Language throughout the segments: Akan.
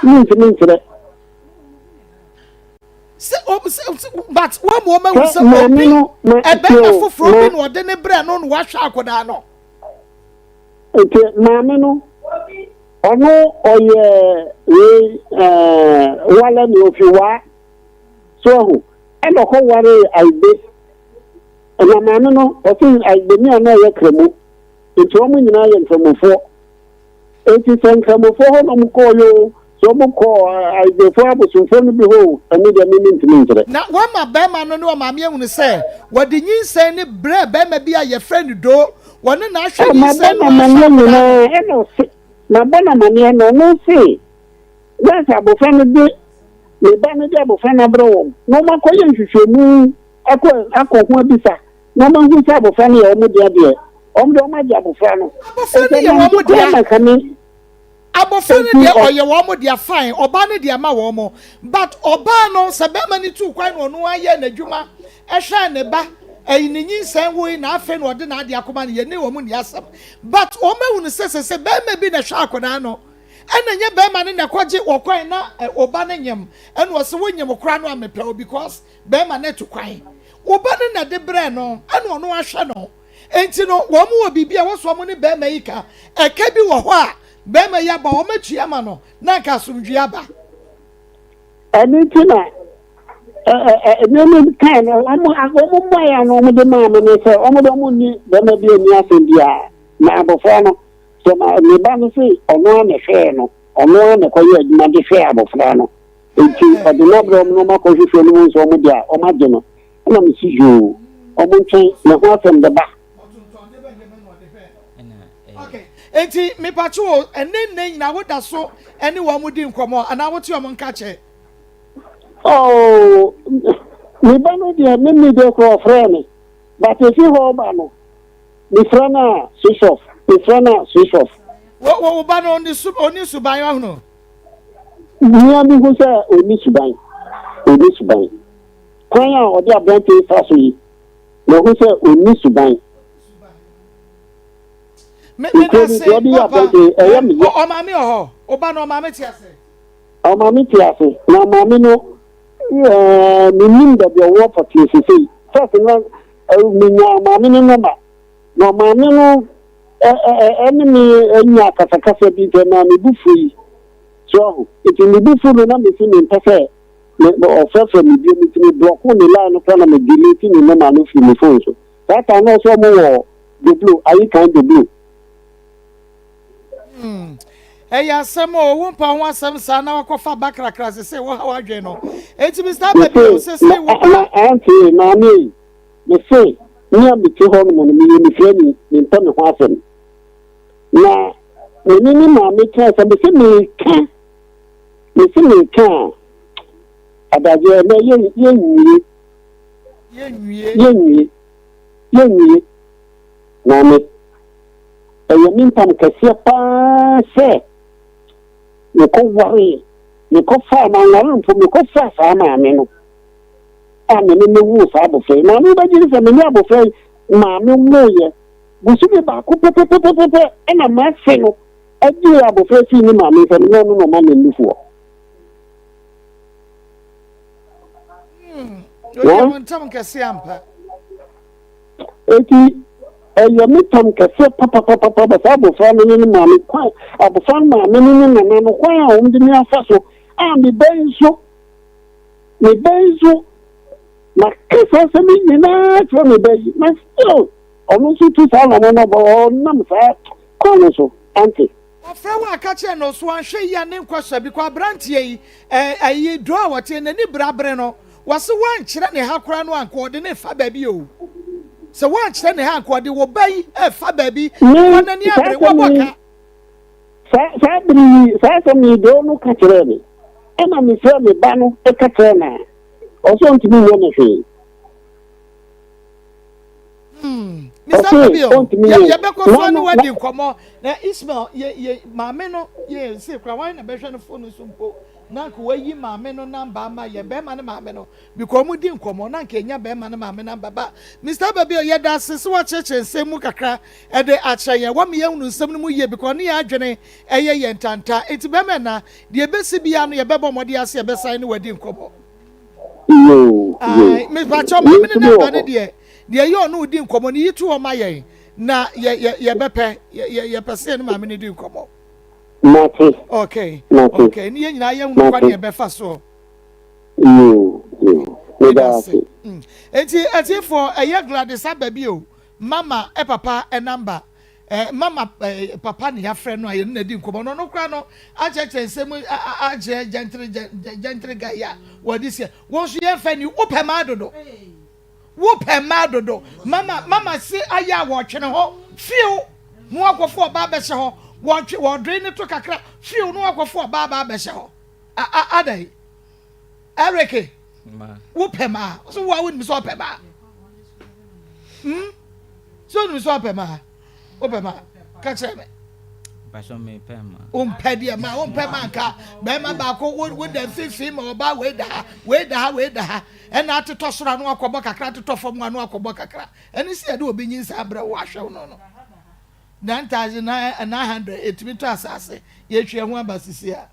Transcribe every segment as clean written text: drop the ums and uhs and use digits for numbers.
Mintre. But one woman was a better for or then a brand on wash Akodano. Mamino. Ono oye wala ni ofiwa so eno ko ware aibe na manu no o tin aibe ni ana ye kremu nti omu nyina ye nkremofo enti senkremofo ho no mko yo so mko aibe fo abusumfo no bi ho ani de ni ntimi ntere na wa ma be ma no ma me ehunu se wodi nyinsen ni bre be ma bi a ye friend do woni na ahwe nyinsen no na bona mania no see that's abofan de le ba me de abofan abro no ma ko yen hwehwemu akọ ho abisa no ma hu se abofan ye omo de ade omo ma de abofan no abofan ye omo de abofan de oye omo de fine oba ne de ma wo mo but oba no se be ma ni tu kwan no no aye na dwuma ehwe ne ba eyi ni nyinsan wo na afa no de na ade akoma ne ye ne wo mu ne asam but o ma hu se be ma bi na hwa akoda no ena nye be ma ne na kwaje okwan na oba ne nyem ena wo se wo nyem kra no amepɛ because be ma ne to kwan oba ne na de bre no ena ono ahwe no enti no wo mu wo bibia wo so mo ne be ma yika eka bi wo ho a be ma ya ba wo matua ma no na ka somdua ba ani tina nemi kan omo ya no mo de ma me se omo de mo ni be ma bi ni asembia na abofra no so ma me ba no se ono na hwe no ono na koye aduma de hwe abofra no enti odina bro no ma ko hwe no so omo dia o ma je no na me si jo omo ntwen na ho asem de ba okay enti me pacho enen na woda so ene wo mo di nkomo ana wo ti o mo nka che oh me ba no dia me de ko frame but if you hold no me frana switch off wo ba no oni suban yo no ni ami go say oni suban kwan ya odi abante fa so yi no go say oni suban me na say o ma mi o ba no o ma mi ti ase na ma mi no nim da bi wo for TCC first na mi nya ma mi no ba no ma mi no enemy enya kasa bi te na mi bufu yi so it mi bufu no na mi fi mi pese me offer mi bi mi ti block ni line no kana me delete ni na no fi mi phone so that time also mo wo the blue ayi kan the blue eya samo wo mpa ho asem sa na wakofa bakrakra se wo ha wadwe no enti Mr. Baby se wo anti na me say ni am ti ho no mi freni ni mpa me ho asem na ni ma me ka se me ka adaje na ye na me eyo mi mpa kase pa se ni ko wari ni ko fa ma na rumpo ni ko fa ma me no ame me wu sa abofre na me ba jiri se me abofre ma me moye busu me ba ko pepepepepe ena ma se no ajiri abofre si ni ma me se no ma me nufuo yo ntam kase ampa eti eyo mi tam kase papa ba abofra no ni ma me kwa abofra ma me ni na no kwa a o ndi ni afa so a me benzo na kesa se mi na tro me be na still ono so tu sa na no bo na me sa ko no so anti ofra wa ka che no so anhwe ya ne nkwasa bi kwa brantie yi ayi do a wote na ni brabre no wase wan kire ne ha kora no anko de ne fa ba bi o se wan kire ne ha anko de wo bai fa ba bi wona ni abre wo boka sa mi do no ka kire ni ena mi se me ba no e ka kire na o so ntimi wo ne hwe Mr. Babio, you be ko no wedding komo. Na Ismail ye maame no ye say kwa wan na be hwe no phone so mpo. Na ko wayi maame no number ma ye be ma ne maame no because mu di nkomo na nka nya be ma ne maame number ba. Mr. Babio ye da sese wa cheche nsemu kakra e de acha ye wa me ye hunu nsem no mu ye because ne ya adwene eye ye ntanta. Eti be me na de be si bia no ye be bomode ase ye be sign no wedding komo. Me pa cho maame ne number ne de ye no di nkomo ne yitu o ma ye na ye bepe ye pese no maame ne di nkomo. Okay. Okay. Ni nyina ye hunu kwa ne be fa so. Eti for a Gladys Ababio, mama papa a number. Mama papa ni ya friend no aye na di nkomo no kra no a cheche nsem a gentle guy ya what this year. Won so ye fa ni opema dodo. Mama say aya wo twene ho. Fiu no akofo oba be hye ho. Wo drain to kakra. Fiu no akofo oba be hye ho. Adai. Ereke. Wo pema. So wo won mi so pema. So mi so pema. Wo pema. Ka chere me. Passion me pema. Pedi ma, pema ka. Be ma ba ko wo den fifi ma oba we da. And not to toss around no akobo kakra to toss from one akobo kakra. And see I do be nyin sa bra wa hwe no. 9,900 etimi to asase. Ye twa ho abasisi a.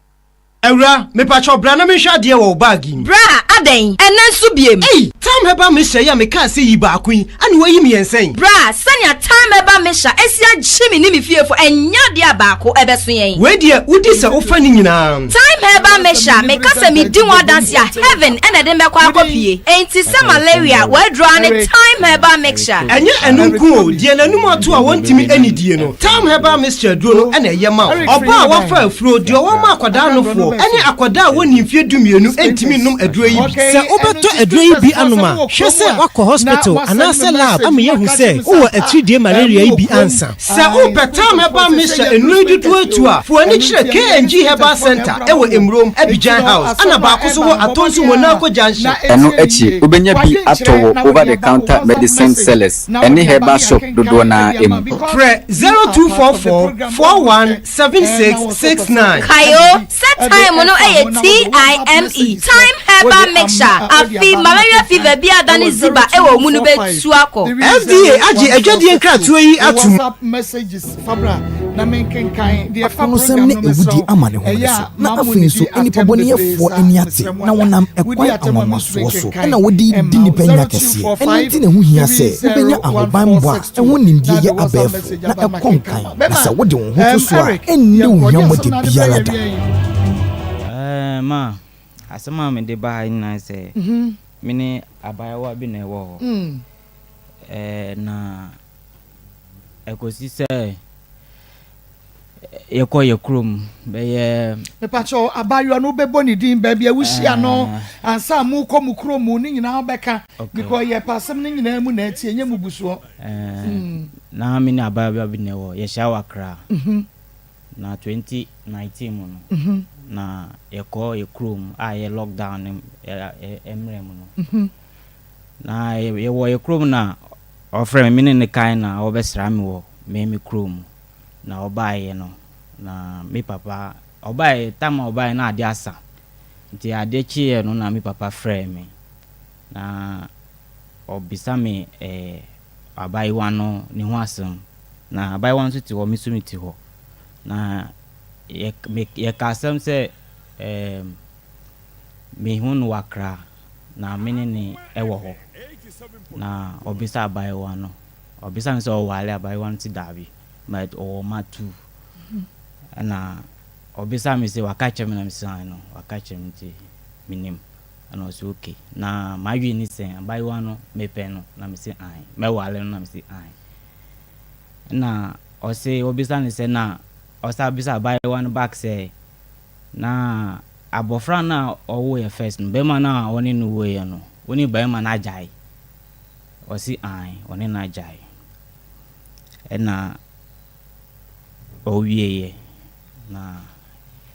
Ewra, me pacho bra na me hwa de wo bag yi. Bra, aden, ena nso biem. Time heba me hye ya me ka se yi ba akun, ane wayi me yensen. Bra, sanya time heba me hya, esia gyimi ni me fiefo, enya de abako ebeso yen. We de udi se ofa ni nyina. Time heba me hya, me ka se me di wa dance ya heaven ena de me kwa akopie. Enti se malaria, we draw ne time heba me hya. Enye enunku o, de nanum ato a wontimi anidie no. Time heba me hya duro no ena ye ma. Oba wa fa afuro de o ma akwada no fo. Ene akwada woni mfie dumienu entimi num aduro yi. Se obeto aduro yi bi anoma, hwe se wakọ hospital anase lab amye hu se wo atridie malaria yi bi ansa. Se obetam heba me hye enu dudu atu a, fo ani kire KNG Herbal Center ewo Emrom Abidjan House. Ana ba ko so wo atonsu Monaco Junction. Eno echi obenya bi atowo over the counter medicine sellers. Ene herbal shop dodo na emu. Pre 0244 417669. Kayo, set time no TIME. Time heba mixture. Afi malaria fever bi adani ziba ewo mu no betu akọ. FDA agi adwadie nkratoa yi atum. WhatsApp messages Fabra na menkenkan de fa program ne ewudi amane ho so. Na afin so enipa boni yefo eni ate na wonam ekwan amamaso so. Na wodi di nipa nya kese. Eni ti ne hu hia se obenya ahoban bo a eho nimdie ye abefo na ekonkan. Na se wodi wo ho so a enni wo hia mo de biara da. Ma asema me de ba ina se mini abayawa bi na ewo na ekosi se ye ko ye krom be ye me pacho abayo no be boni din ba bia wuhia no ansa mu ko mu krom ni nyina obeka because ye pasem ni nyina mu na tie nya mu buso na mini abayawa bi na ewo ye shawa kra na 2019 mu no na yeko ye krom a ye lockdown emrem no na ye wo ye krom na ofre me ne kan na obesra me wo me krom na obaye no na me papa obaye tama obaye na ade asa nti ade chie no na me papa frɛ me na obisa me abaye wano ne ho asem na abaye wan so ti ho misumiti ho na ye kasem se me hun wakra na mene ni ewo ho na obisa abaye wano obisa nso o wale abaye wan ti dabi but o matu na obisa me se wakache me na misa no wakache me ti minim ana so okay na mawi ni se abaye wano mepe no na me se ai me wale no na me se ai na o se obisa ni se na osa bisa buy one back say na abofra na owo ye first no be ma na oni no we no oni buy ma na jai o si ai oni na jai na o wieye na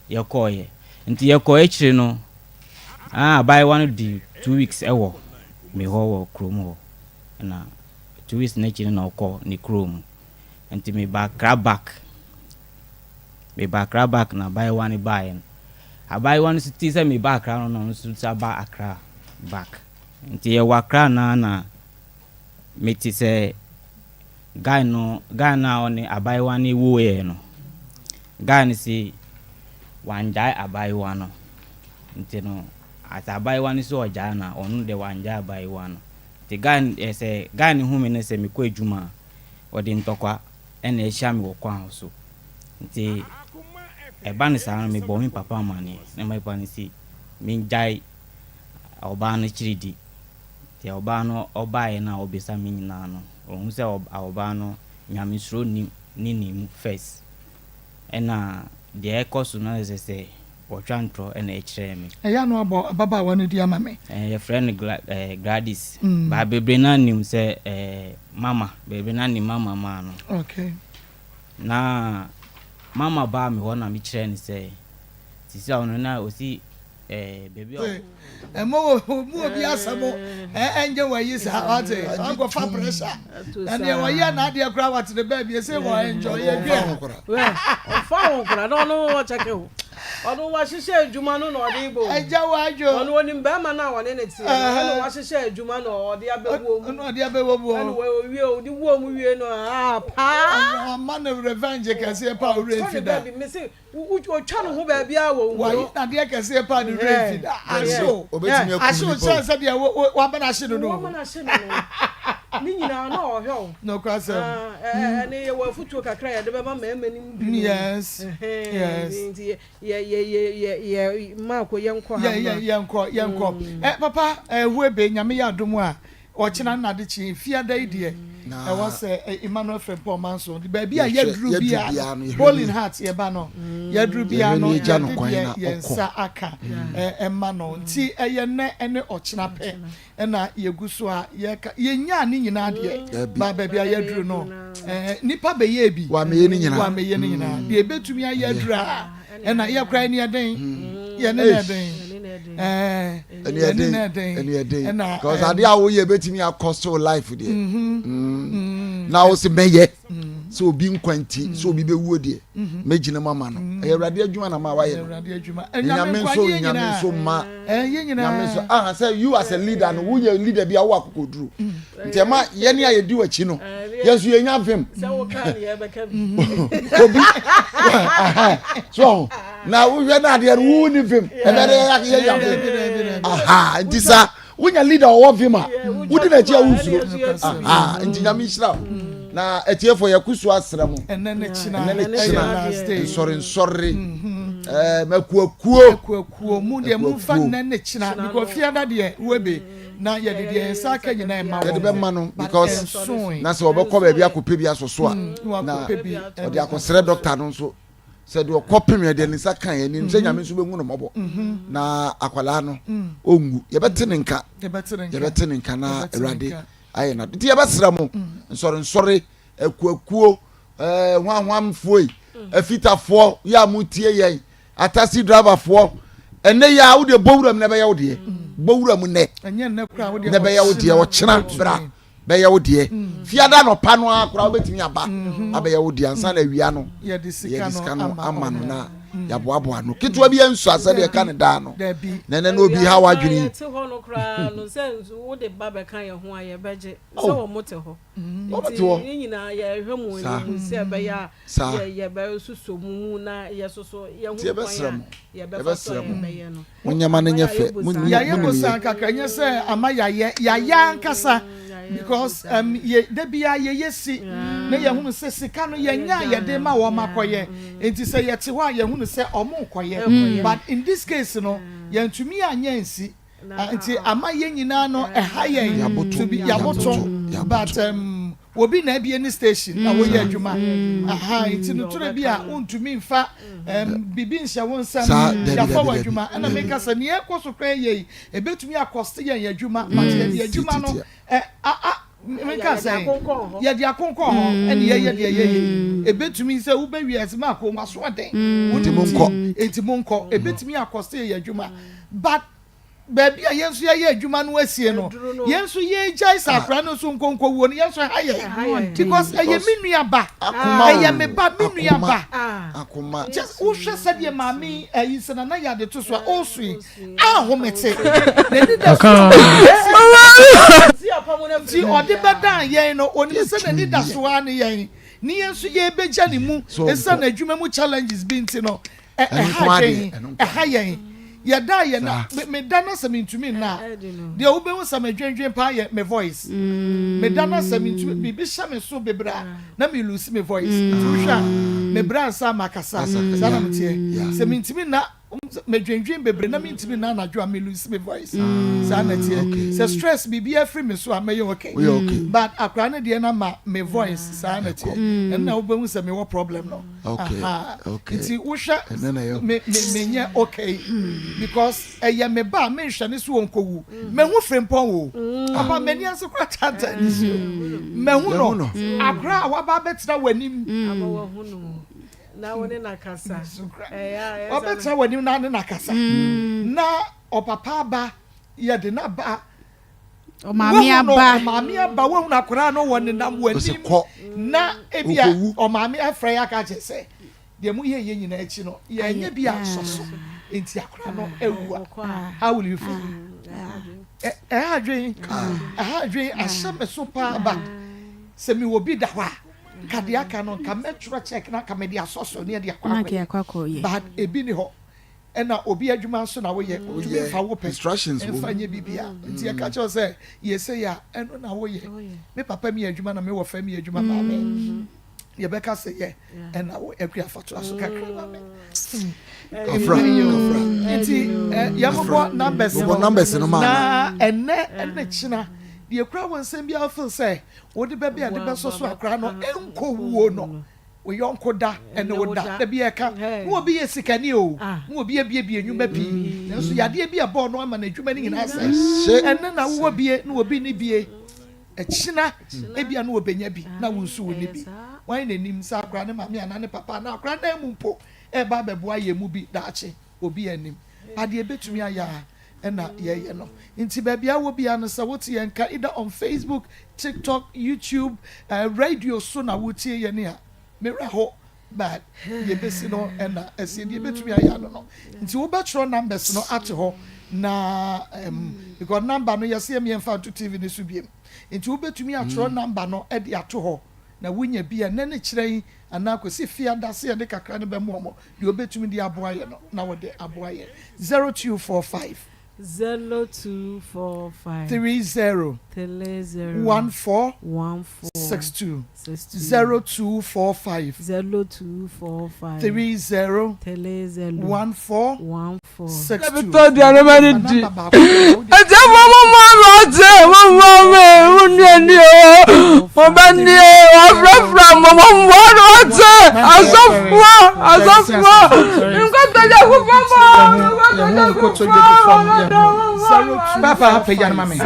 ye koye nti ye koye chire no buy one di 2 weeks ewo me ho wo krom ho na 2 weeks na chini na okọ ni chrome nti me ba crabback na buy one buy I buy one city say me ba Accra no so ba Accra back nti ye wakra na me ti say guy na oni abai one wo ye no guy ni si wanja abai one no nti no ata abai one so oja na onu de wanja abai one the guy say guy ni hu me ne say me ko adwuma odi ntokwa ena ehia me wo kwan so nti eba ni sa me bo mi papa mani na mai pa ni si me jai oba no chiridi ti oba no oba ye na obisa me nyina no ohun se oba no nyamesro ni first ena de ekosu na se otwantro ena ekire me eya no abo baba wanu di ama me your friend Gladys ba bebre na nim se mama bebre na nim mama ma no okay na mama ba me ho na me kire ni se sisi ono na osi baby mo bi asamo enje wa yi sa ate go fa pressure na ne wa ya na de kra wat the baby say wo enjoy ye gbe we o fa won kra no wo check o onu wa sise adwuma no na ode ibo eja wa ajo onu woni mba ma na woni ne tie onu wa sise adwuma no ode abewo mu onu ode abewo mu onu we wie odi wo mu wie no pa man of revenge can say pa ore fida me say u twa no ho ba bia wo wa na de can say pa the ore fida aso obetimi aso chance dia wa bana hye no wa bana hye no ni nyina na o hwe no kwase ne ye wa futu kakra ya de be ma mani yes ye ma ko yenko ha yenko papa huebe nyame ya domu a ochina na de chi fiada ide e was Emmanuel Frempong manso the baby a yedru bia bowling heart ye ba no yedru bia no yensa aka emano nti eye ne ene ochina pe na yeguso a ye nya ni nyina de ba baby a yedru no nipa be ye bi wa meye ni nyina de betumi a yedru a ena ye kra ni eden ye ne eden because ade a wo ye betimi akosto life there na wo se meye so obi nkwanti so obi bewuo de megina mama no Awurade adwuma na ma wa ye nyame so ma nyame so say you as a leader no wo ye leader bia wo akokoduru ntema ye ne ayedi wachi no yesu ye nya fem so ka ye beka obi so na wo hwe na ade wo ni fem ebere ye ya fem ntisa wonya leader wo fem a wodi na chi a wusuro nti nyame hira na etiefo yakusu asram enene china sorry makuakuo mu de mu fa nene china because fiada de webe na ye de saka nyina ma wo de be no because na se obekọ ba bia kope bia soso a na ode akosere doctor no so se de okopem de nisa kan ye ni se nyame so be ngunu mobo na akwala no ongu ye betene nka na Awurade aye na ti yabasra mo nsori akuakuo hwahwamfoi afitafo ya mutie ye atasi driverfo ene ya wo de bowuram na be ya wo de bowuram ne enye ne kra wo de na be ya wo de wo kyena bra be ya wo de fiada no pa no akra wo betimi aba abe ya wo de ansa na awia no ye de sika no amano na ya boaboa no kitwa bi ensu asa de ka ne da no nene no obi ha wadwini te ho no kra no sense wo de baba kan ye ho aye beje se wo mote ho ni nyina ye hwemu ni se be ya ye be suso mu na ye soso ye ho kwan ye be faso be ye no munyama ne nyefe ya ye ko san kakanye se ama ya nkasa because ye de bia ye yesi na ye hu se sika no ye nya ye de ma wo makoye enti se ye te ho ye hu se omo koye but in this case no ye ntumi anya nsi enti ama ye nyina no ha ye to be yaboto but obi na bia ni station na wo ye adwuma enti no tore bia untumi mfa bibi nhya won sam ya fa wa adwuma na make us ne ekoso kra ye ebetumi akoste ye adwuma but ye adwuma no meka say ye dia konko ho ene ye de ebetumi se wo be wiase ma ko maso den enti monko ebetumi akoste ye adwuma but baby yensu ye adwuma no asie no yensu ye jai sakra no so nkonko wo no yensu haye because eye minua ba eye me ba minua ba Akoma just wo hwe se de mami ayi se na ya de to so osui ahomete na ni da si odi bedan yen no oni se na ni da so an yen ni yensu ye beja ni mu esa na adwuma mu challenges bi nti no haye yada ye na me dana samintumi na de obe hu samadwendwen pa ye me voice me dana samintumi bibi sha me so bebra na me lose me voice tuhwa me bra sa makasa sana mtie samintumi na me dwendwen bebre na me ntimi na anadwo me lose me voice sana tie se stress bibi afri me so am okay but akra na de na ma me voice sana tie na obe hu se me wo problem no okay nti uhwa me nye okay because me ba me hwani so wonkowu me hu frempon wo papa mani aso kra tata me hu no akra wa ba betra wanim ama hu no na woni na kasa wa betra wanim na kasa na opapa ba ye de na ba o mami aba wo na akra no woni na wanim na ebia o mami afra ya ka chese de mu ye nyina echi no ye nya bia soso enti akra no ewua how will you feel adwen asame so pa ba se mi wo bi da wa kade aka no ka metro check na ka me dia soso ne dia kwa but ebi ni ho ena obi adwuma so na wo ye obi fa wo instructions wo fa nye bibia enti e ka cho se ye se ya eno na wo ye me papa mi adwuma na me wo fa mi adwuma ma me ye beka se ye ena wo ekua fatura so kakra ma me enti yamobo numbers no ma na ene china de kura won sem bia feel say wo de ba bia de be so akra no enko wuo no wo yonko da ene wo da bia ka wo bi yesikani o wo bi bia nwuma bi nso yade bia bo no ama na adwuma ni nyina sai ene na wo bie na wo bi ni bie echina ebia na wo benya bi na wo nsu wo ni bi wan na nim sa akra ne mama na ne papa na akra na mu mpo eba beboa ye mu bi daache obi anim ade ebetumi aya ena ye no nti ba bia wo bia no sa wotie enka either on Facebook, TikTok, YouTube, radio so na wotie ye ne a mera ho but ye besi no ena esi de ebetumi aya no nti wo betro numbers no ate ho na because number no yesi me emfa to TV ne so biem nti wo betumi atro number no e de ato ho na wunya bia na ne kiran anakosi fia dase ye de kakra ne be mo de obetumi de aboaye no na wo de aboaye 0245 0245 30 14 62 0245 30 14 62 to di anobody di aje mama me unni o ba ni o afra mama ate asofo nko to je ku mama Papa, pay your mommy.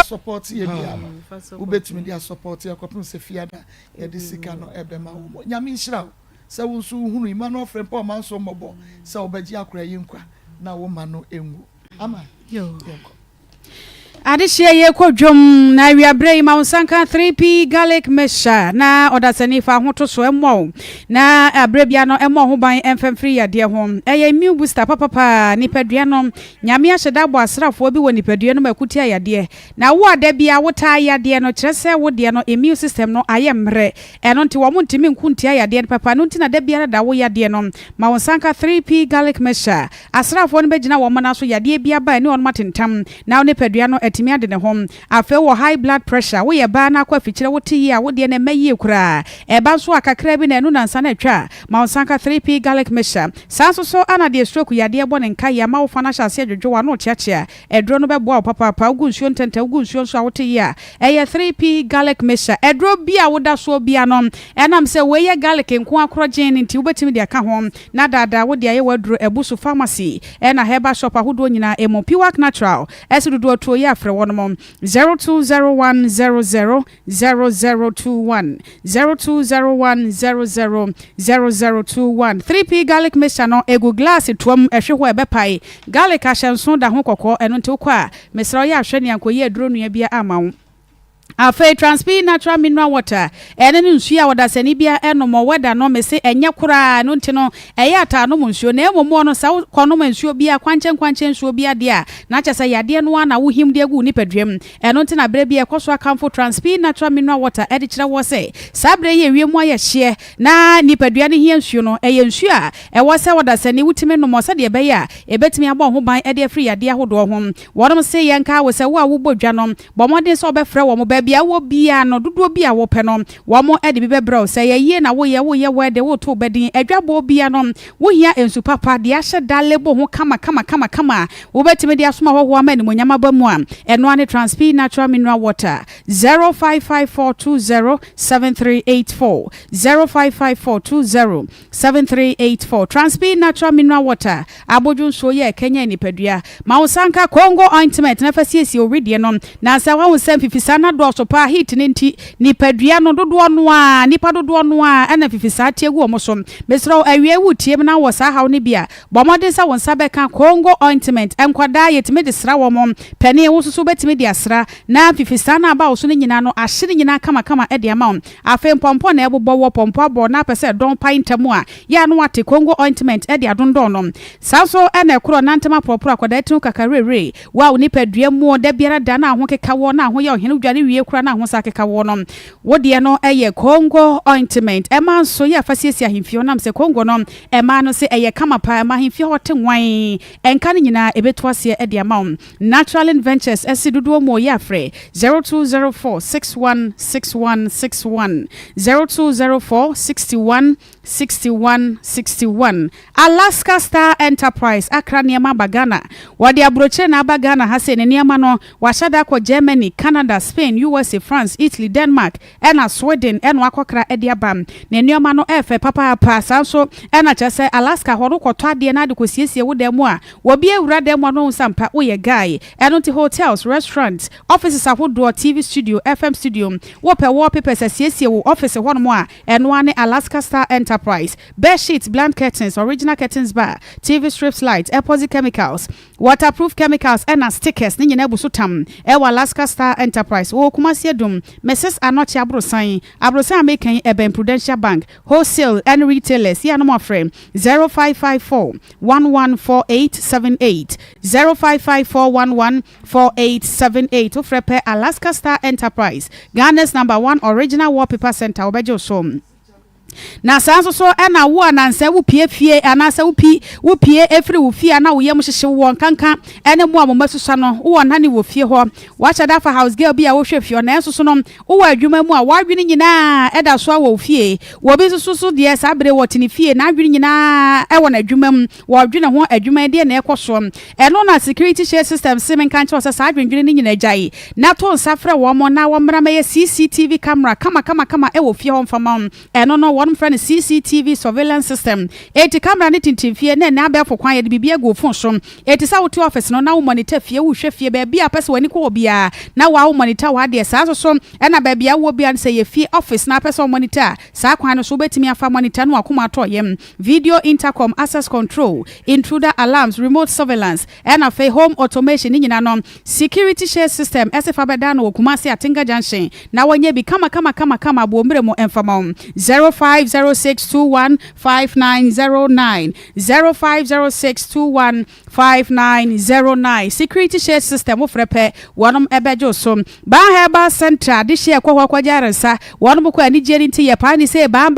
Support you, ubetumi dia support ya kopun se fiada ya disika no ebema wo nyame nhira se wo so hunu Emmanuel Frempo man so mobo se obaji akora yinkwa na wo ma no enwu ama yo Adishia ye kwadwom na wiabre ma unsanka 3p garlic mesha na odasani fa hoto so emo na abrebia no emo ho ban emfemfri yade ho eye immune booster papa nipadua no nyame ahyeda bo asrafo bi woni nipadua no makuti ayade na wo adabia wota ayade no kyerese wo de no immune system no ayemre eno nti wo ntimi nkunti ayade papa no nti na dabia da wo yade no ma unsanka 3p garlic mesha asrafo no begina wo mana so yade bia ba ni on matentam na wo nipadua no atimi ade ne hom afa wo high blood pressure wo ye ba na kwa fikyire wo te yi a wo de na mayi kura eba so akakra bi na enu na nsa na atwa ma Sanka 3p garlic mixture sanso so ana de stroke ya de bɔ ne nka ya ma wo fa na hyase adwodwo no chiachia edro no bɛboa wo papa pa ugu nsuo ntenta ugu nsuo so a wo te yi a eye 3p garlic mixture edro bi a wo da so bia no enam se we ye garlic nko akoro gin nti wo betimi de aka ho na dada wo de aye wadro ebusu pharmacy na heba shop ahodo nyina emo piwak natural esidudu to ye afre wono mom 0201000021 0201000021 3p garlic mixture no egu glass tuom ehwe ho ebepai garlic ahyenso da ho kokko eno nti ukwa mesra ye ahwe ne ankoye aduro nua bia amawo Afe transpi natural mineral water ene nsu ya wada sani bia enomo weda no mese enye kura no nti no eye ata no nsuo na emomo no sa kono nsuo bia kwankye nsuo bia dia na kyesa yade no na wo him de gu ni padwam eno nti na bre bia ekoso akamfo transpi natural mineral water edi kire wo se sabre ye wiemu aye hye na ni padua ne hia nsuo no eye nsuo a ewo se wada sani wutime no mo se de be ya ebetimi abo ho ban ede afri yade ahodo ho wonum se yenka wo se wo a wo bodwa no bomode se obefre wo mo bia wo bia no dodo bia wo pe no wo mo ede bi bebro se ye na wo ye wede wo to bedin adwabo bia no wo hia ensu papa de ahye dalebo ho kama wo betime de asoma ho ho amani monyama ba mu a eno ane transpi natural mineral water 0554207384 0554207384 transpi natural mineral water aboju so ye Kenya ni padua ma Sanka Congo ointment na fasiesi oridi no na sa wa wo sem fifisa na do so pa hit nti ni padua no dodo no a nipa dodo no a ana fifisa tie gu omoso mesro awie wutie na wo sa haw ne bia bomode sa won sabeka Congo ointment enkwada yetime de sra wo mom pani wo susu betime de asra na fifisa na ba wo so nyina no ahye nyina kama e de ama afen pompo na ebobo wo pompo abo na pese don paintamu a ya no ate Congo ointment e de adondo no sanso ena ekro nantema propro akwada tinu kakarere wa ni padua mu da biara da na ho keka wo na ho ye ohene dwane wie kura na ho sa keka wo no wo de no eye Congo ointment ema so ye afasiesi ahimfio nam se Congo no ema no se eye kama pa ema ahimfio hote nwan enka nyina ebeto ase e de ama natural ventures esidudu mo ye afre 0204616161 0204616161 Alaska Star Enterprise Accra niema bagana wadi abroche na bagana hase ne niema no washada ko Germany, Canada, Spain, USA, France, Italy, Denmark, ena Sweden, ena akokra ediabam. Ne niema no efe papa sanso ena chese Alaska hono koto ade na de kosiesie wo dem a wo bia wura dem no nsampa wo ye guy eno ti hotels, restaurants, offices ahodo, TV studio, FM studio, wo pe wallpapers asiesie wo office hono mo a eno ane Alaska Star Enterprise. Bed sheets, blank curtains, original curtains bar, TV strips, lights, epoxy chemicals, waterproof chemicals ena stickers ni nyina buso tam ewa Alaska Star Enterprise wo Kumasi Adum Mrs. Anochi Abrosan American Eben Prudential Bank wholesale and retailers ya no more frame 0554114878 0554114878 ofrepe Alaska Star Enterprise Ghana's #1 original wallpaper center obejo som na sanso so ena wo ananse wo pie fie anase wo pie efri wo fie na wo yem hyehye wo kanka ene mo amomasusua no wo na ne wo fie ho wa chada fa house girl bia wo hwe fie na enso so no wo adwuma mu a wa adwene nyina eda so wo fie wo bi susu de sabre wo tini fie na adwene nyina e wo na adwuma mu wo adwene ho adwuma de na ekoso eno na security share system simen kan cho sa adwene ni nyina jai na to nsafre wo mo na wo mra me CCTV camera kama e wo fie ho mfama eno no one friend CCTV surveillance system eti camera ni tintinfie na abefo kwan ye bibia go phone so eti sa wotu office no na wo monitor fie wo hwe fie ba bia pese wani ko bia na wo monitor wa de sa so na ba bia wo bia se ye fie office na pese wo monitor sa kwan no so betimi afa monitor no akoma to yem video intercom access control intruder alarms remote surveillance and afa home automation ni nyina no security share system esefa beda no Kumasi Atinga Junction na wonye bi kama bo mbre mo enfama 0506215909 0506215909 5909 security share system ofrepe wonom ebejo so ba heba central de share kwa kwajarensa wonom kwa ni jeri nti ye pa ni say ba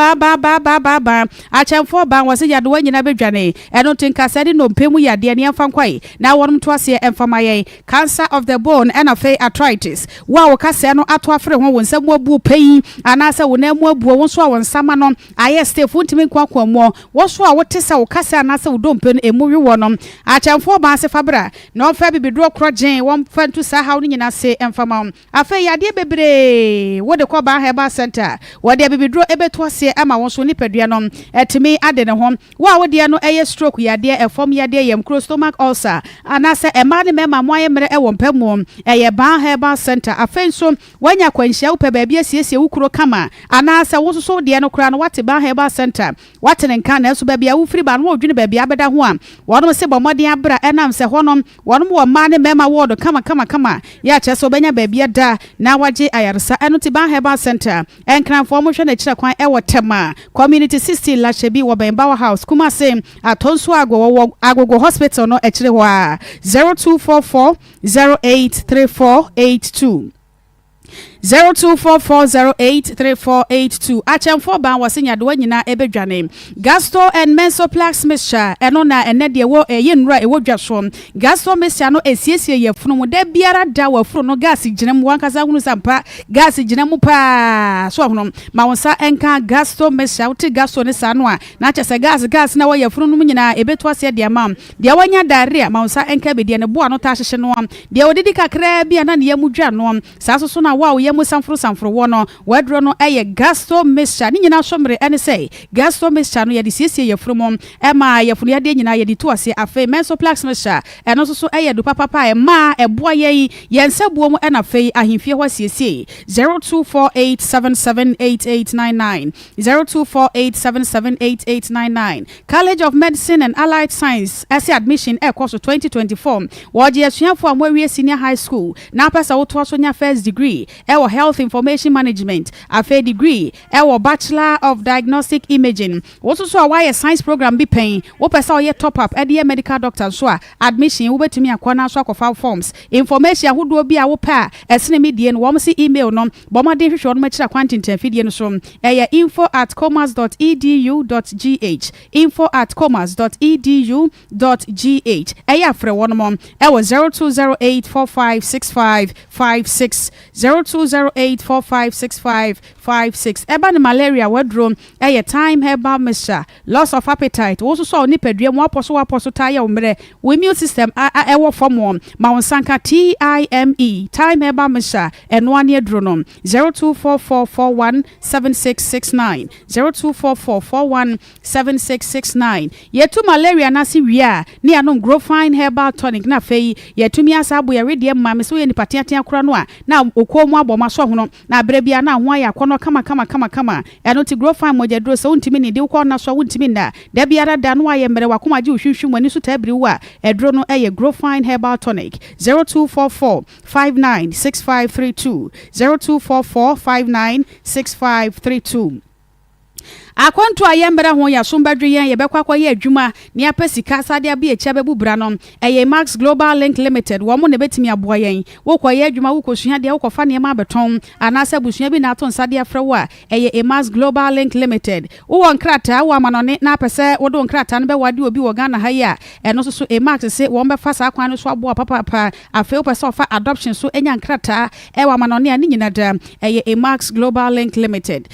achamfo ba wase yade wanyina bedwane eno tinka sade no mpemu yade ne amfa kwai na wonom to ase emfama ye cancer of the bone and of arthritis wa wo kase no ato afre ho wonsam abu pain anasa wo na mu abu wo so a wonsama no aye stay funtimi kwa mo wo so a wo tesa wo kase anasa wo dompe no emuwi wonom achamfo ba se fabra na ofa bibidro krogen won fantu sa hawo nyina se emfama afa yade bebre wo de kwa ba heba center wo de bibidro ebeto ase ama won so nipadua no etimi ade ne ho wo de no eye stroke yade efom yade yem stomach ulcer anasa ema ne mema mo ayemre e wompamu eye ba heba center afa nso wanya kwanhia wo pe ba bia siesie wukuro kama anasa wo so de no kra no wate ba heba center wate ne nka na so ba bia wo firi ba no wo dwene ba bia beda ho a wono se bomode abra enam se honom wono wo ma ne mema wodo kama ya che so benya ba bia da na waje ayarsa eno ti ba heba center enkran fo mo hwe na kira kwan e wotema community 60 lachebi wo Bembawa house kuma se atonso agogo hospital no ekire ho a 0244 083482 0244083482 achamfo ban wasinya de wanyina ebedwane Gasto and Mensoplax mixture eno na ene de wo yenura ewo dwaso Gasto mixture no esiesie yefunu mu da biara da wafuru no gas ginam wankasa hunu sampa gas ginam pa so hunu ma wonsa enka Gasto mixture uti Gasto ne sano a na chese gas na wo yefunu no nyina ebeto ase de amam de wanya dare ma wonsa enka be de ne bo ano ta hyehye no de odidi kakra bia na ne yamudwa no saso na wa yemu sanfro wono wadro no eye Gasto mixture ni nyina somre ene say Gasto mixture no ye de siesie yefrumo ema yefunu ye de nyina ye de to ase afa Mensoplax mixture eno so eye do papa e ma eboa ye yensabuo mu ena fei ahemfie ho siesie 0248778899 0248778899 College of Medicine and Allied Science as admission e course 2024 woje asuafo amwe senior high school na pesa wo to so nya first degree ewo health information management afa degree ewo bachelor of diagnostic imaging woso so why science program bi pen wo pesa ye top up e de medical doctor so admission wo betumi akwana so akofa forms information ahodo bi a wo pa esene medie no wo se email no bomade hwehwe no makira kwantintan fidie no so info@commerce.edu.gh info@commerce.edu.gh eya frɛ wono mo ewo 0208456556 0208456556 eba ne malaria wadrom eye time herbal mixture loss of appetite wo so ni padua mu aposo taya umre we immune system ewo form ma wonsanka TIME time herbal mixture eno ane adronom 0244417669 0244417669 yetu malaria na si wia ni anom grow fine herbal tonic na fei yetumi asabo ye redie mama so ye ni patiatia kura no a na okomu aboma so hono na brebia na ho ya kono kama eno ti grow fine mojadro so untimi ni de ko na so untimi na da biara da no aye mere wakoma ji ohwehwe mu ani so tabiri wa edro no eye grow fine herbal tonic 0244596532 0244596532 akwanto ayembra ho ya sombadwe yen ye bekwa ye adwuma ne apasika sade abi echa bebubra no eye Max Global Link Limited wo mo ne betimi aboa yen wo kwa ye adwuma wo kosua de wo kofa ne ma beton anasa busua bi na aton sade afra wo eye Max Global Link Limited wo won krata wo amanone na apese wo do krata no be wade obi wo Ghana ha ya eno so Max se wo befa sa kwan no so aboa papa afi wo pese ofa adoption so enya krata wo amanone ani nyina da eye Max Global Link Limited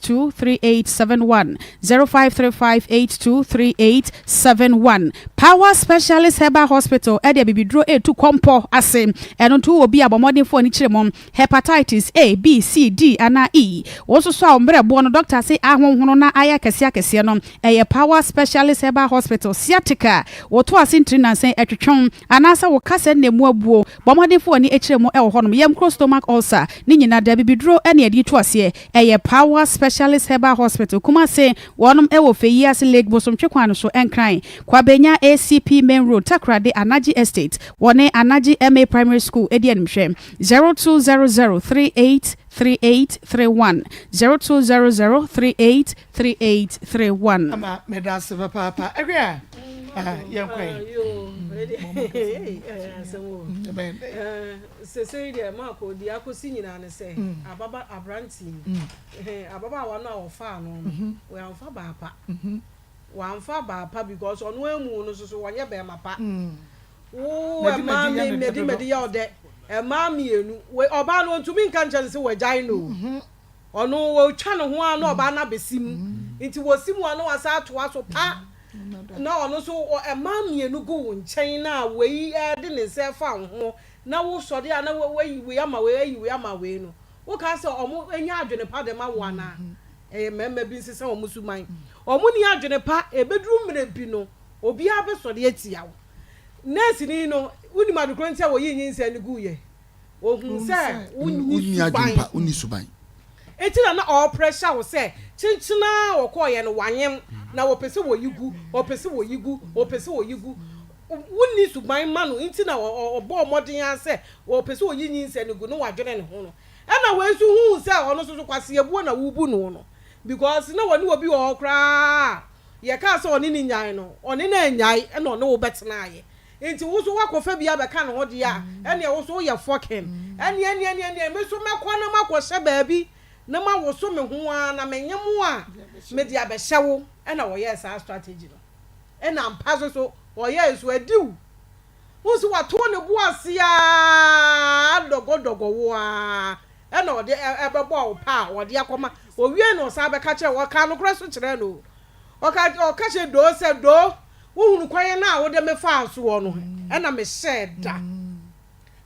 0535823871 0535823871 Power Specialist Herbal Hospital ede bibidro etu kompo ase eno to obi abomodin fo ni kiremom hepatitis A B C D ana E woso so ombre bo no doctor say ahonhono na aya kese no eye Power Specialist Herbal Hospital sciatica woto asintri na sen etwetwon anasa wo kase nemu abuo bomodin fo ni ekiremo e wo honom yem stomach ulcer ni nyina da bibidro ene edi to ase eye Power Specialist Herbal Hospital kuma se wonum ewo feyiase Lake Bosom twekwan so enkran kwabenya ACP Main Road Takrade Anaji Estate wone Anaji MA Primary School edianmhwe 0200383831 0200383831 ama medase papa agria Say dear Marco, the Akosini and say, Ababa Abranti, Ababa one hour far no, we are far bapa. One far bapa because on one moon so one year bear my pa. Oh, a mammy, Media, de a mammy, we Obano to me can't say we're Jino. Or no, channel one or Bana besim. It was someone who was out to us or pa. No, no, so a mammy and go in China, we didn't say found. Now, so they are no way we are my way, no. What can say almost any adjourn a part of my one? A member business almost mine. Or money adjourn a part, a bedroom with a pino, or be a best for the 8 hour. Nancy, no, would my grandson or yin and go ye. Oh, sir, wouldn't you buy? It's not all pressure, or say, Chinchina or Coy and one now, or pursue what you go, or pursue what you go, or pursue what you go. Wouldn't need to buy money into now or bomb what you say, or pursue unions and go no adjourn and honor. And I went to who sell on also quasi a one who no, because no one will be all cry. Ye can't on in Yano, on in any and on no better now. Into who's work of Fabia can hold ya, and you also your fucking, and yen, Mr. Macquana was a baby. No man was so me who I mean, you media be show, and our yes, our strategy. And I'm puzzled so. Oh yes, we do. Who's what 20 boys ya dogo wa. And no the ever ball pa or the Akoma. Or we no sabe catch a what kind of cross channel. Or catch a door said door. Who quiet now what they may find so on. And I'm a said that. And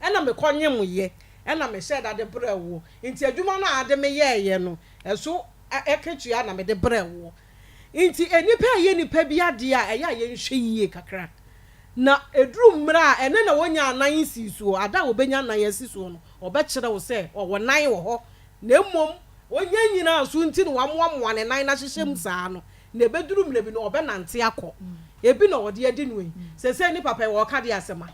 I'm a cognum ye. And I'm a said at the brew. Into a jumana de me ye no. And so I catch you and the brew. Inti enipa ye nipa bia dia eya ye nhwe yie kakra na edru mra ene na wonya anan siso ada obenya anan yesiso no obekere wo se owo nan wo ho na mmom wonya nyina so nti no wamoamoa ne nan na hyehyem saa no na ebedru mra bi no obenante akọ ebi na ode adi no yi sese ni papa wo ka de asema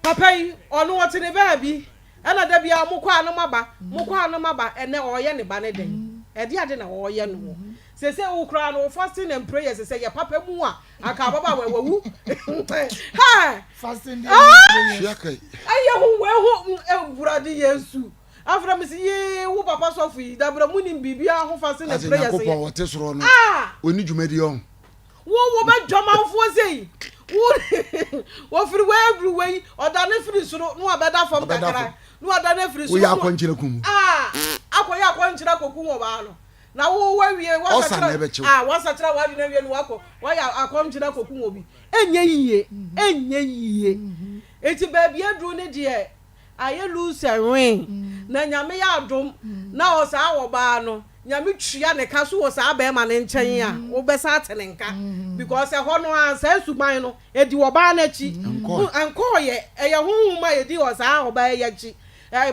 papa yi ono wote ne ba bi ena da bia mokwa no maba ene oye ne ba ne den ede ade na oye no say ukra no fasting and prayers say your papa mu a aka baba wewu ha fasting dey prayers aye hu we hu burade yesu afra me say ye wo papa so fu da bra mu ni bibia hu fasting and prayers say ko wote soro no oni dwumadi on wo ba dwamanfo sei wo firi we everywhere oda na firi soro no abeda fam kakara no oda na firi soro wo ya akwankyira kumu akoya akwankyira koku wo ba no na wo wawie wasatra wadi na wie no wako waya akomkyira koku obi enye yiye eti baby adru ne de aye lose wen na nyame ya adom na o sa wo ba no nyame twia ne ka so wo sa ba ma ne nkyɛn a wo be sa tenenka because e ho no ansa suban no edi wo ba na chi anko ye eye honhuma edi wo sa wo ba ye chi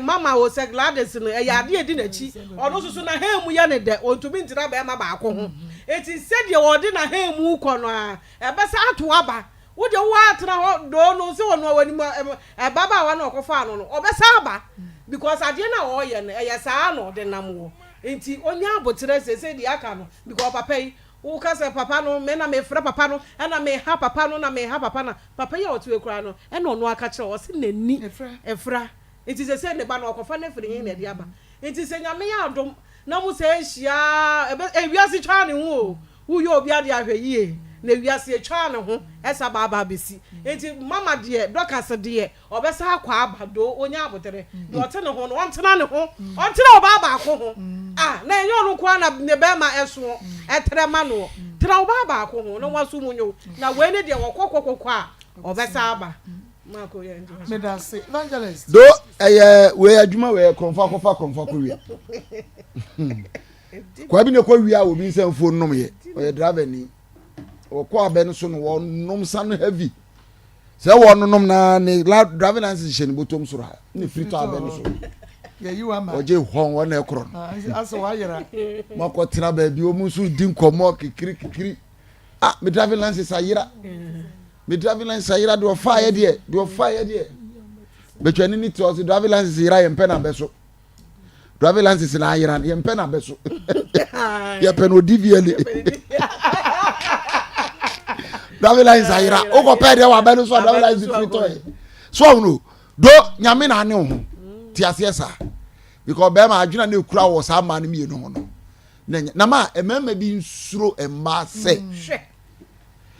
mama wo se Gladys no ya ade edi na chi ono susu na hemu ya ne de ontumi ntira ba ma ba ko ho eti sede wo de na hemu ko no a ebe sa ato aba wo de wo atra ho do no se wo no wani baba wa na okofa no no obesa aba because ade na wo ye no ya sa no de nam wo enti onya abotre se di aka no because papa yi wo ka se papa no me na me fra papa no na me ha papa no na me ha papa na papa ya otu ekura no e no no aka kire wo se nani efra enti se ne ba no okofa na firi hin na de aba enti se nyame ya adom na mu se ehia ewiase twa ne ho wo yo obi ade ahwe yie na ewiase twa ne ho esa baba besi enti mama de dokas de obesa akwa abado onya abotere de otene ho no ontena ne ho ontena obaba akọ ho na enyo no kwa na ne be ma eso etere ma no tra obaba akọ ho no waso munyo na we ne de wokokokokọ a obesa aba Marco ya ndio me da say evangelist do we adwuma we konfa ko wi kwa bi ne ko wi a obi nsamfo nnom ye o driver ni o ko abe no so no wo nnom san heavy se wo nnom na ne driver license she ni botom so ra ne free to abe no so ya you am o je hon wo na ekro no aso wa yera mako tira ba bi o mu so din komo kikiri me driver license ayira me driver license ayira do fire de betwani ni to driver license ayira ye mpe na beso driver license na ayira ye mpe na beso ye pe no DVL double line zaira o ko pe de wa ba no so double line free to so no do nyame na ane ho ti asiesa because be ma adwuna na ekura wo sa ma ne mienu ho no na ma emema bi nsuro emma se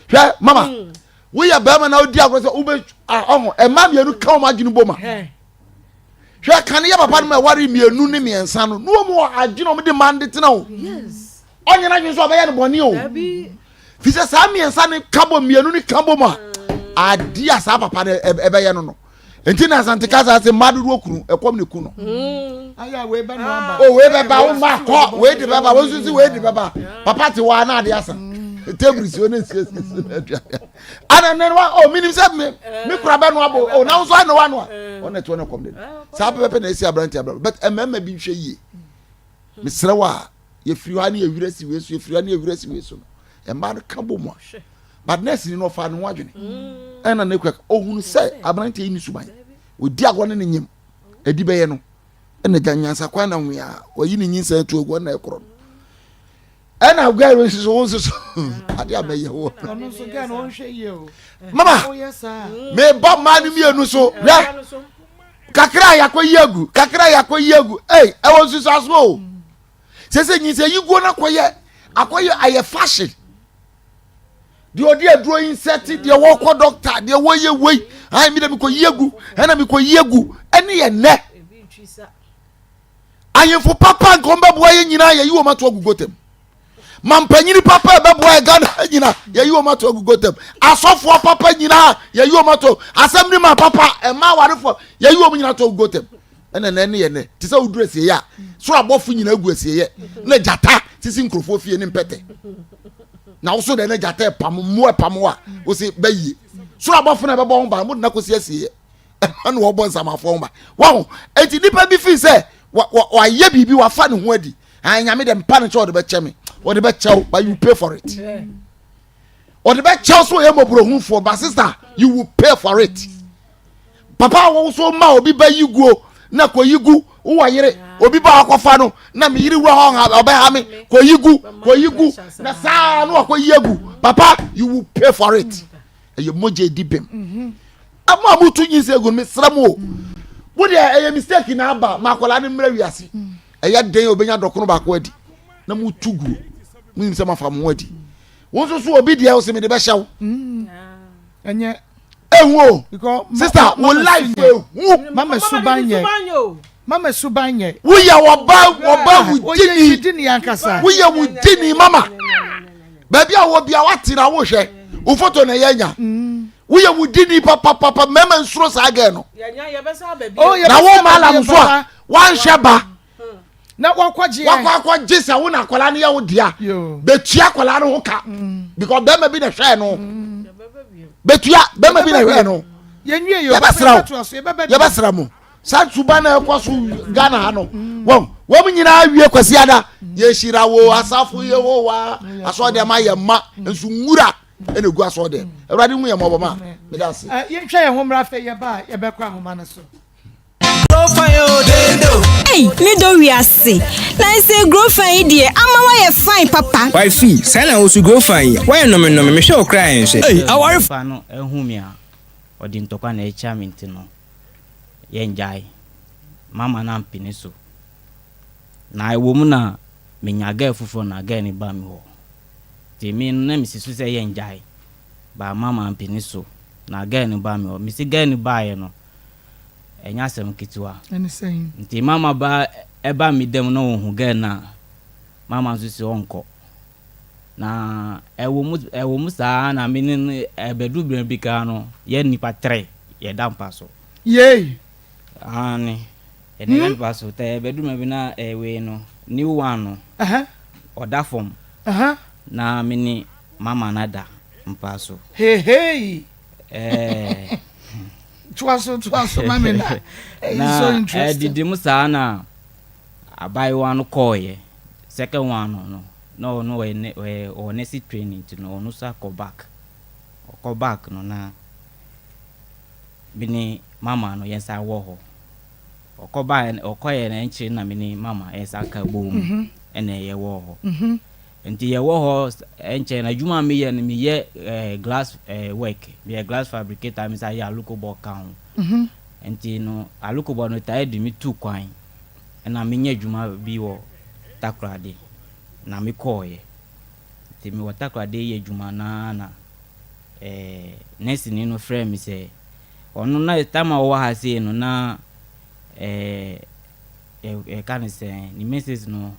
hwe mama we ya be ma na odi agro se ube oho emma mienu ka o ma adwunu boma hwe kan ya papa no ma wari mienu ne miensa no no mo adwunu o de mande tena o yes onye na dwun so be ya ne boni o fi se sa miensa ne kabo mienu ne kabo ma adi asa papa ebe ye no enti na santika sa se madu okunu ekom ne ku no aya we ba no amba o we be ba o ma ko we de baba wo susi we de baba papa ti wa na ade asa table si one si ana ne wa o minim se me kura ba no abo o na so na wa no one to ne kom de sa pepe na esi abranti abra but emma bi hwe yie me sere wa ye firi wa na ye wirasi we so ye firi wa na ye wirasi we so emma ka bo mo but next ni no fa no wadwene ena ne kwa ohunu se abranti ni suban odi agwo ne nyim edi beye no ena ganyansa kwa na nwia oyi ni nyinsa to ogwo na ekro ena gwa we so ade abeye wo ono so ga no hwe ye o mama me ba mani mienu so ya kakra yakwa yegu eh e wo so aso sese nyinsa yiguo na koye aye fashion the odi adro insert the work doctor the way way ai mi da mi ko yegu na mi ko yegu ene ye ne ayefo papa nkombe boa ye nyina ye yiwo mato agugotem mampanyini papa be boa Ghana nyina ye yiwo mato agugotem asofo papa nyina ye yiwo mato asemni ma papa e ma warefo ye yiwo nyina to agugotem ene ye ne ti se udure sie ya so abofo nyina aguasie ye na jata sisi nkrofo fie ni mpete na also de na jata pamwa wo se bayi so abofo na be bo ba mo na kosi asie ene wo bo nsamafo ba wo enti nipa bi fi se wa ye bibi wa fa ne ho adi anyame dem pa ne cho de be cheme wo de be chew but you pay for it wo de be chew so ye mobrohun for ba sister you will pay for it papa wo so ma obi ba yiguo na ko yigu wo wa yire obi ba akofa no na me yiri wura ho oba ha me ko yigu na sa no ko yegu papa you will pay for it e moje dibem ama mutu nyi se gun me sramo wo de e mistake na aba makola ne mra wiase e ya den obenya dokono ba ko adi na mutugu mun se mafa mo adi won so obi de e o se me de be hyew enye ewo sister wo life mama subanye wo ya woba wudini yankasa wo ya wudini mama baby a wo bia watira wo hwe wo photo na yanya wo ya wudini papa mema nsuro sa aga no ya besa baby na wo mala mso a wan hweba na wakwaji sa wo na kwala ne ya wo dia betua kwala no ho ka because bema bi na hwe no betua bema bi na hwe no yenwie yo ya basra mo sa tuba na ekwaso Ghana ha no wo nyina awie kwasi ada ye shira wo asafo ye wo wa aso de ma ye ma nsu ngura ene gu aso de ewrade hu ye mo boma me da se ye hwe ye ho mra fe ye ba ye be kwa homa na so hey me do we ase na say grow fine die ama wa ye fine papa why fi say na wo su grow fine why no me hwe o cry say hey aware fa no ehu mi a odi ntokwa na echa minti no yenjai mama na mpini so na ewo mu na menyaga fufo na ga ni ba mi ho ti mi na mi sisu se yenjai ba mama mpini so na ga ni ba mi ho mi si ga ni ba ye no enya sem kitwa anything nti mama ba eba mi dem no hu ga na mama so si onko na ewo mu sa na mi ni ebedu bre bi ka no ye nipa 3 ye dampa so yey ani ene paso te beduma bi na ewe no new one no oda form na mini mama nada mpaso hey tuaso mama na so interesting didi musa na abai one koye second one no we honest training to no no sa go back no na bini mama no yensa wo ho okoba okoye na nchi na mini mama esa ka boom ene ye wo ho nti ye wo ho enche na adwuma me ye no me ye glass work me glass fabricator me say alukobo kan nti no alukobo no ta edi me tu kwan na me nya adwuma bi wo takrade na me koye nti me wo takrade ye adwuma na nesi ni no frame me say ono na tama wo ha say no na can say ni message no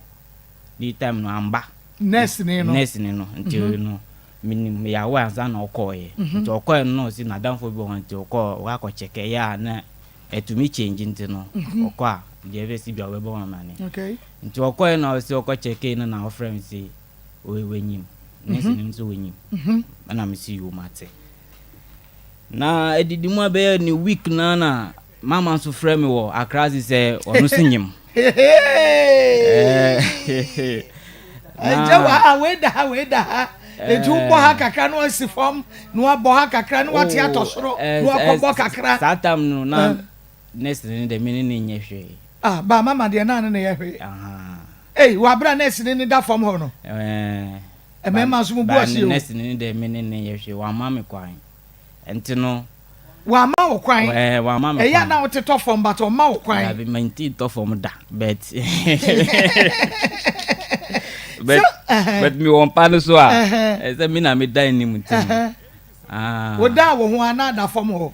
the time no amba nesi ni no nti no me ya wa ansa na okoye nti okoye no si na danfo bi won nti okọ wa ko check ya na etumi change nti no okọ a the best bi we bo mama ni okay nti okoye na si okọ check na friend si we nyim nesi ni so we nyim na me si you mate na edidi mu abe ni week na mama so frame wo akrazi say onu sinyim Ejewa aweda eju bo ha kakra no asifom no abo ha kakra no ati atosoro no akobọ kakra satam no na next ni de mini ni nyehwe ba mama de na na yehwe wa bra next ni da fom ho no mema so mu bu asi o next ni de mini ni yehwe wa mama kwan enti no wa ma wo kwan wa mama kwan ya na wo teto fom but o ma wo kwan ya be maintain to fom da but but me won pano so say me na me dan ni mutim wo da wo ho ana da fom ho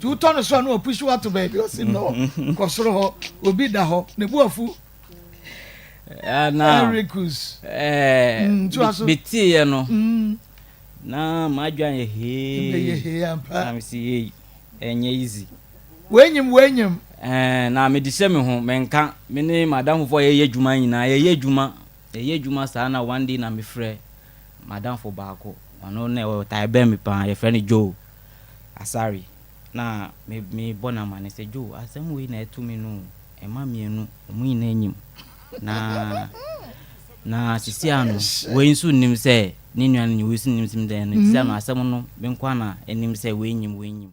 tu to no so na push you to baby o si no ko soro ho obi da ho ne bu afu na Rikus biti ye no na madwan ye he ampa am si enye easy wenyim na me dise me ho menka me ne madam fo ye adwuma nyina ye adwuma saa na one day na me frɛ madam fo baako ono na we tai be me pa ye friend Joe Asari na me bona man say Joe asem we na etumi no e ma mienu mu nyina enyim na sisi ano we nsu nim sɛ ni nua no we nsu nim sim den no sisi ano asem no be nkwa na enim sɛ we enyim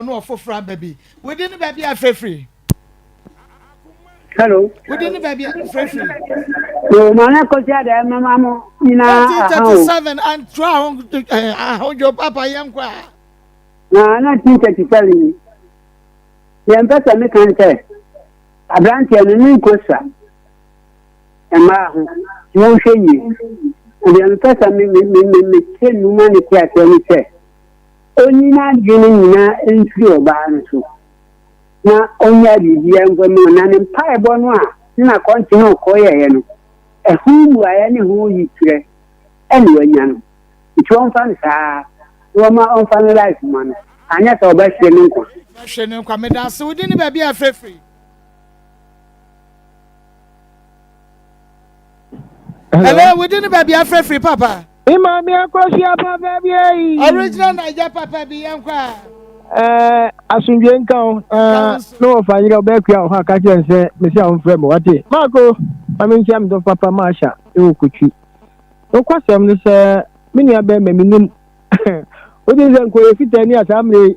no ofofra baby we dey no baby afrefre hello we dey no baby afrefre no mana ko sia da mama mo ina 37 and try your papa yankwa na 1937 yam pesa me kan say abrante no ni kosa ema ho wo hwenyi yam pesa me tenu ma ne tia tenu say oni na dwene nyina entri oba no so na onya bibia ngwamo na ne mpaebo no a na continue koye no ehu aya ne hu yitire ene wanya no nti won fa nsa wo ma on fa life man anya so ba hwe ne nkwa me da se wodi ne ba bia afrefre hello wodi ne ba bia afrefre papa Maa Akos ya papa bi ai original Naija papa bi yankwa asunje nkan no fa yira obekua ho aka je nse me sia ho frɛ me wate Mako aminchi am do papa masha e okutwi o kwasem ne sɛ me nua be me nim o de nko e fitani asamre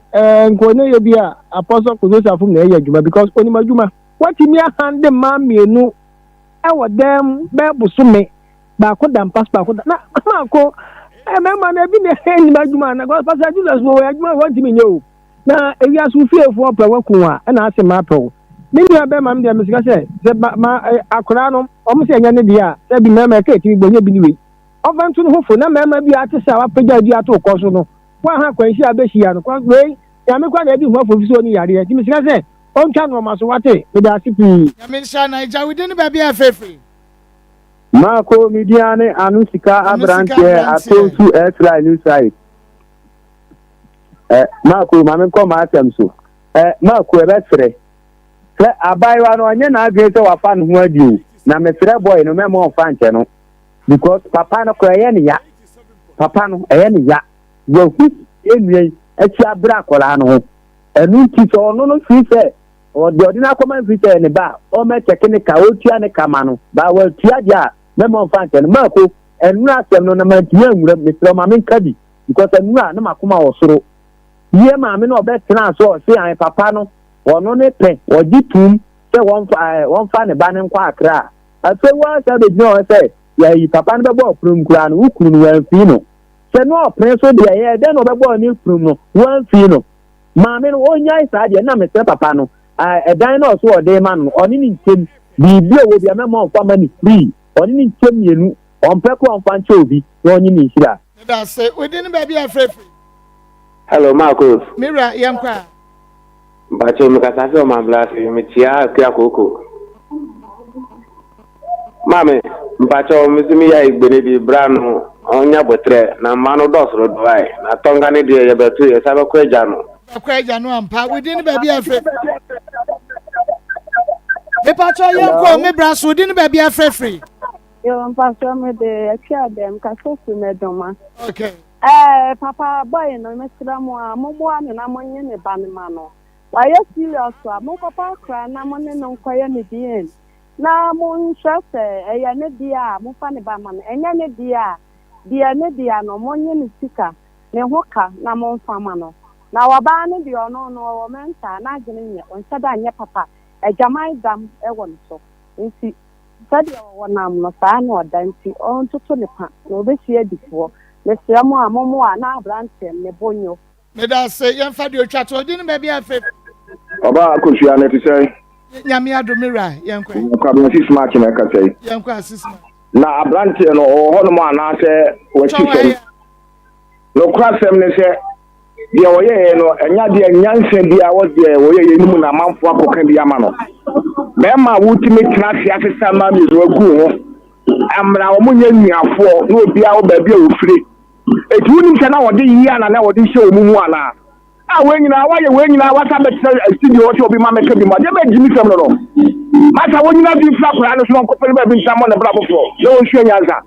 nko ne ye bia apostle kozosafum na ye adwuma because oni madwuma wati mi ahande ma mienu e wodem be busume ba ko dam pass ba ko na Mako mema na bi ne ni madwuma na because pastor Jesus wo adwuma wanti mi nyo na ewia so fiefo pɛwaku a na ase ma pɛw me nua be ma me de mesika sɛ ma akora no ɔmo sɛ nya ne dia sɛ bi mema ka ti bonye bi ni we ɔvantu no hofo na mema bi ate sɛ wapagya di ato kɔ so no wa ha kwanhyi abehia no kwa we ya me kwa na bi ho afo fi so ni yare ti mesika sɛ ɔntwa no ma so wate me da asipi ya me sha Naija we dey no ba bia afrefre Mako midiane anu sika abrante atonsu extra new site Mako mame ko ma atem so Mako e befre se abaiwa no anye na adwe se wafa no ho adi na me frɛ boy no me mo fa nche no because papa no ko ye ne ya papa no ye ne ya wo hu enui achi abra kola no enu ti so no no fi se o de odina koma fi se ne ba o me technical o tua ne kama no ba wa tua dia me mo fa nche no Mako enu asem no na ma tia nwura me frɛ ma me nkabi because enu na makoma wo soro ye maame no obetena so se an papa no wono ne pe ogitum se won fa ne ba ne nkwa akra aso wa sa be no se yɛyi papa no bɛbɔ ɔpram koraa no wokunu no wamfii no sɛ ne ɔpere so deɛ yɛ dɛn na ɔbɛbɔ ne funu no wamfii no maame no ɔnyae saa deɛ na mesrɛ papa no ɛdan na ɔso ɔde ma no ɔne ne nkyɛm biribi a wɔ bi a mɛma ɔmfa ma ne free ɔne ne nkyɛm mmienu ɔmpɛ kɔ ɔmfa nkyɛ obi na ɔnye ne nhyira that's it within baby afrɛ hello Maa Akos mira yankwa bacho mkasase o mamblasi mitia kwa koko mame mpacho mizimi ya igbeni brano onya botre na manu dosro dwai na tonga ne de yebetu ye sabe kwaja no ampa within baby afrɛ me pacho yankwa me braso within baby afrɛ yo mpacho me de akya dem kasofu me doma okay papa boy no mesra mo a momo ane na monye ne ba ne ma no why serious a mo papa kra na mo ne no kwaye ne bien na mo nhyase eya ne dia mo fa ne ba ma no enya ne dia no monye ne sika ne hoka na mo fa ma no na waba ne dia no wo menta na agene nye onse da anye papa ejamai dam e wo no so nti sadia wo nam no sa na odanti on toto ne pa na obesi adifo Mr. Momo na Brantem ne bonyo. Me da say yemfa de otwa to di ne ba bia fe. Oba akohua na ti say. Nyame adomira yenkwa. Kwabon 6 match na ka say. Yenkwa 6 match. Na Brantem no ho no ma na say wachi. No kwasem ne say dia woye no enya dia nyanse dia wo dia woye nimu na manfo akoka dia ma no. Me ma wutimi traffic asesa ma mi zo agu ho. Amra wo munye nuafo no obi a wo ba bia ofire. Etu nim se na wo de yi ana na wo de hye omumu ana. A wenyina wasa be studio wo se obi ma meka bi ma de be jimi fam no. Masa wonyina bi fra kora no so nko pele ba bi ntamo na bra bofo. Na wo hwe nyanza.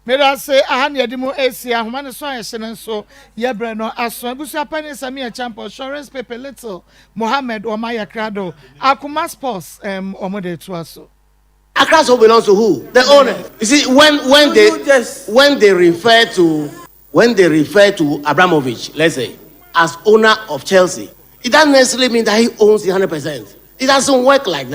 Me da say ahan ye dimo esi ahoma ne so ayehye ne so ye bre no aso abusu apani sami a champion insurance paper little Mohammed Omaya Krado Akoma Sports omode to aso. Accra so belongs to who? The owner. You see, when they refer to Abramovich, let's say, as owner of Chelsea, it doesn't necessarily mean that he owns the 100%. It doesn't work like that.